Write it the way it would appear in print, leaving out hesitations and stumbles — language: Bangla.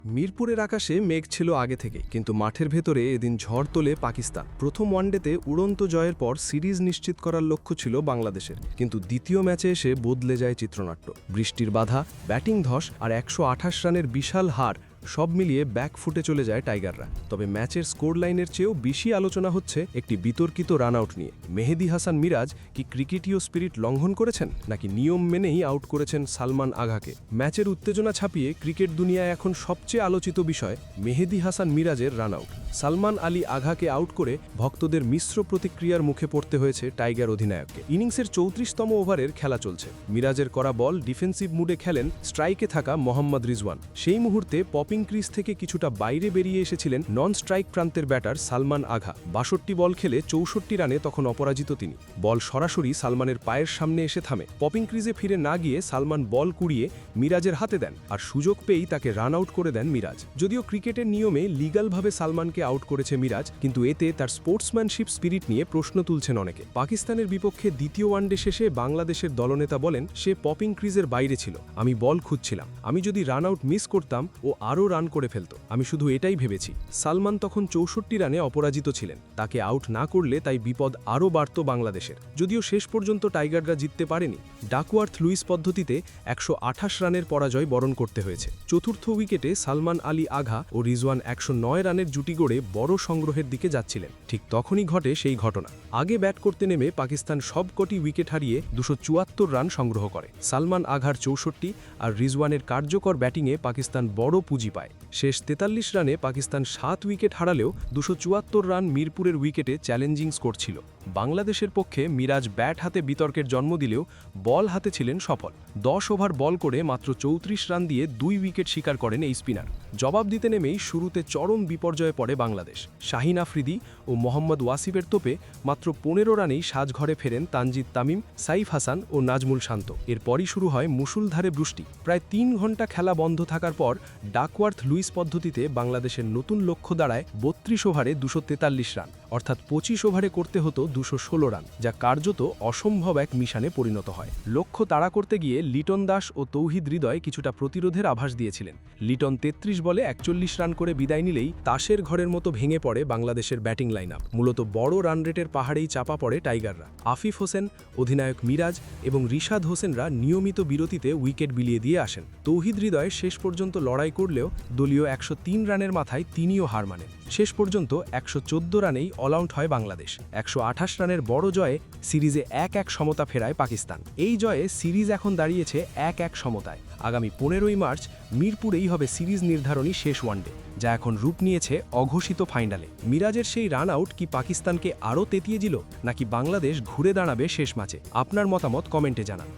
মিরপুরের আকাশে মেঘ ছিল আগে থেকেই, কিন্তু মাঠের ভেতরে এদিন ঝড় তোলে পাকিস্তান। প্রথম ওয়ানডেতে উড়ন্ত জয়ের পর সিরিজ নিশ্চিত করার লক্ষ্য ছিল বাংলাদেশের, কিন্তু দ্বিতীয় ম্যাচে এসে বদলে যায় চিত্রনাট্য। বৃষ্টির বাধা, ব্যাটিং ধস আর ১২৮ রানের বিশাল হার সব মিলিয়ে ব্যাক ফুটে চলে যায় টাইগাররা। তবে ম্যাচের স্কোর লাইনের চেয়েও বেশি আলোচনা হচ্ছে একটি বিতর্কিত রান আউট নিয়ে। মেহেদী হাসান মিরাজ কি ক্রিকেটীয় স্পিরিট লঙ্ঘন করেছেন, নাকি নিয়ম মেনেই আউট করেছেন সালমান আঘাকে? ম্যাচের উত্তেজনা ছাপিয়ে ক্রিকেট দুনিয়ায় এখন সবচেয়ে আলোচিত বিষয় মেহেদী হাসান মিরাজের রান আউট। সালমান আলী আঘাকে আউট করে ভক্তদের মিশ্র প্রতিক্রিয়ার মুখে পড়তে হয়েছে টাইগার অধিনায়ককে। ইনিংসের ৩৪তম ওভারের খেলা চলছে। মিরাজের করা বল ডিফেন্সিভ মুডে খেলেন স্ট্রাইকে থাকা মোহাম্মদ রিজওয়ান। সেই মুহূর্তে পপিং ক্রিজ থেকে কিছুটা বাইরে বেরিয়ে এসেছিলেন নন স্ট্রাইক প্রান্তের ব্যাটার সালমান আঘা। ৬২ বল খেলে ৬৪ রানে তখন অপরাজিত তিনি। বল সরাসরি সালমানের পায়ের সামনে এসে থামে। পপিং ক্রিজে ফিরে না গিয়ে সালমান বল কুড়িয়ে মিরাজের হাতে দেন, আর সুযোগ পেয়েই তাকে রান আউট করে দেন মিরাজ। যদিও ক্রিকেটের নিয়মে লিগ্যালভাবে সালমানকে আউট করেছে মিরাজ, কিন্তু এতে তার স্পোর্টসম্যানশিপ স্পিরিট নিয়ে প্রশ্ন তুলছেন অনেকে। পাকিস্তানের বিপক্ষে দ্বিতীয় ওয়ানডে শেষে বাংলাদেশের দলনেতা বলেন, সে পপিং ক্রিজের বাইরে ছিল, আমি বল খুঁজছিলাম, আমি যদি রান আউট মিস করতাম ও আরও রান করে ফেলত, আমি শুধু এটাই ভেবেছি। সালমান তখন ৬৪ রানে অপরাজিত ছিলেন। তাকে আউট না করলে তাই বিপদ আরও বাড়ত বাংলাদেশের। যদিও শেষ পর্যন্ত টাইগাররা জিততে পারেনি। ডাকওয়ার্থ লুইস পদ্ধতিতে ১২৮ রানের পরাজয় বরণ করতে হয়েছে। চতুর্থ উইকেটে সালমান আলী আঘা ও রিজওয়ান ১০৯ রানের জুটি গড়ে বড় সংগ্রহের দিকে যাচ্ছিলেন। ঠিক তখনই ঘটে সেই ঘটনা। আগে ব্যাট করতে নেমে পাকিস্তান সবকটি উইকেট হারিয়ে ২৭৪ রান সংগ্রহ করে। সালমান আঘার ৬৪ আর রিজওয়ানের কার্যকর ব্যাটিংয়ে পাকিস্তান বড় পুঁজি পায়। শেষ ৪৩ রানে পাকিস্তান ৭ উইকেট হারালেও ২৭৪ রান মিরপুরের উইকেটে চ্যালেঞ্জিং স্কোর ছিল। বাংলাদেশের পক্ষে মিরাজ ব্যাট হাতে বিতর্কের জন্ম দিলেও বল হাতে ছিলেন সফল। ১০ ওভার বল করে মাত্র ৩৪ রান দিয়ে ২ উইকেট শিকার করেন এই স্পিনার। জবাব দিতে নেমেই শুরুতে চরম বিপর্যয়ে পড়ে বাংলাদেশ। শাহিন আফ্রিদি ও মোহাম্মদ ওয়াসিফের তোপে মাত্র ১৫ রানেই সাজঘরে ফেরেন তানজিদ তামিম, সাইফ হাসান ও নাজমুল শান্ত। এরপরই শুরু হয় মুষলধারে বৃষ্টি। প্রায় ৩ ঘন্টা খেলা বন্ধ থাকার পর ডাকওয়ার্থ লুইস পদ্ধতিতে বাংলাদেশের নতুন লক্ষ্য দাঁড়ায় ৩২ ওভারে ২৪৩ রান, অর্থাৎ ২৫ ওভারে করতে হতো ২১৬ রান, যা কার্যত অসম্ভব এক মিশনে পরিণত হয়। লক্ষ্য তাড়া করতে গিয়ে লিটন দাস ও তৌহিদ হৃদয় কিছুটা প্রতিরোধের আভাস দিয়েছিলেন। লিটন ৩৩ বলে ৪১ রান করে বিদায় নিলেই তাসের ঘরের মতো ভেঙে পড়ে বাংলাদেশের ব্যাটিং লাইন আপ। মূলত বড় রান রেটের পাহাড়েই চাপা পড়ে টাইগাররা। আফিফ হোসেন, অধিনায়ক মিরাজ এবং রিশাদ হোসেনরা নিয়মিত বিরতিতে উইকেট বিলিয়ে দিয়ে আসেন। তৌহিদ হৃদয় শেষ পর্যন্ত লড়াই করলেও দলীয় ১০৩ রানের মাথায় তিনিও হার মানেন। শেষ পর্যন্ত ১১৪ রানেই অল আউট হয় বাংলাদেশ। ১২৮ রানের বড় জয়ে সিরিজে ১-১ সমতা ফেরায় পাকিস্তান। এই জয়ে সিরিজ এখন দাঁড়িয়েছে ১-১ সমতায়। আগামী ১৫ই মার্চ মিরপুরেই হবে সিরিজ নির্ধারণী শেষ ওয়ানডে, যা এখন রূপ নিয়েছে অঘোষিত ফাইনালে। মিরাজের সেই রান আউট কি পাকিস্তানকে আরও তেতিয়ে দিল, নাকি বাংলাদেশ ঘুরে দাঁড়াবে শেষ ম্যাচে? আপনার মতামত কমেন্টে জানান।